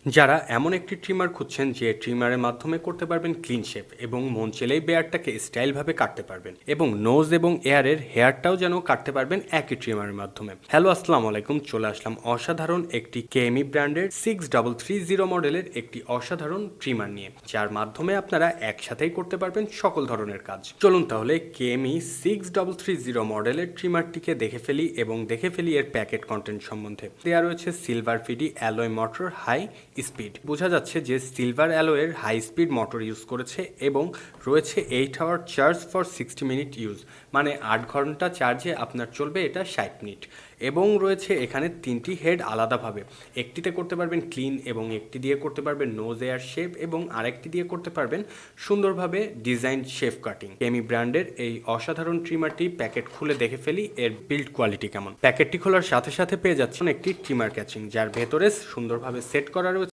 যারা এমন একটি ট্রিমার খুঁজছেন যে ট্রিমারের মাধ্যমে করতে পারবেন ক্লিন শেভ এবং মন চাইলেই বেয়ারটাকে স্টাইলভাবে কাটতে পারবেন এবং নোজ এবং এয়ারের হেয়ারটাও যেন কাটতে পারবেন একই ট্রিমারের মাধ্যমে। হ্যালো, আসসালামু আলাইকুম। চলে আসলাম অসাধারণ একটি কেএমই ব্র্যান্ডের 6330 মডেলের একটি অসাধারণ ট্রিমার নিয়ে, যার মাধ্যমে আপনারা একসাথেই করতে পারবেন সকল ধরনের কাজ। চলুন তাহলে কেএমই 6330 মডেলের ট্রিমারটিকে দেখে ফেলি এবং দেখে ফেলি এর প্যাকেট কন্টেন্ট সম্বন্ধে। দেওয়া রয়েছে সিলভার ফিডি অ্যালয় মোটর হাই স্পিড। বোঝা যাচ্ছে যে সিলভার অ্যালয়ের হাই স্পিড মোটর ইউজ করেছে এবং রয়েছে 8 hour charge for 60 minute use, মানে 8 ঘন্টা চার্জে আপনার চলবে এটা 60 মিনিট। এবং রয়েছে এখানে 3টি হেড আলাদাভাবে, একটিতে করতে পারবেন ক্লিন এবং একটি দিয়ে করতে পারবেন নোজ এয়ার শেপ এবং আরেকটি দিয়ে করতে পারবেন সুন্দরভাবে ডিজাইন শেপ কাটিং। কেএমই ব্র্যান্ডের এই অসাধারণ ট্রিমারটি প্যাকেট খুলে দেখে ফেলি এর বিল্ড কোয়ালিটি কেমন। প্যাকেটটি খোলার সাথে সাথে পেয়ে যাচ্ছেন একটি ট্রিমার ক্যাচিং, যার ভেতরে সুন্দরভাবে সেট করা রয়েছে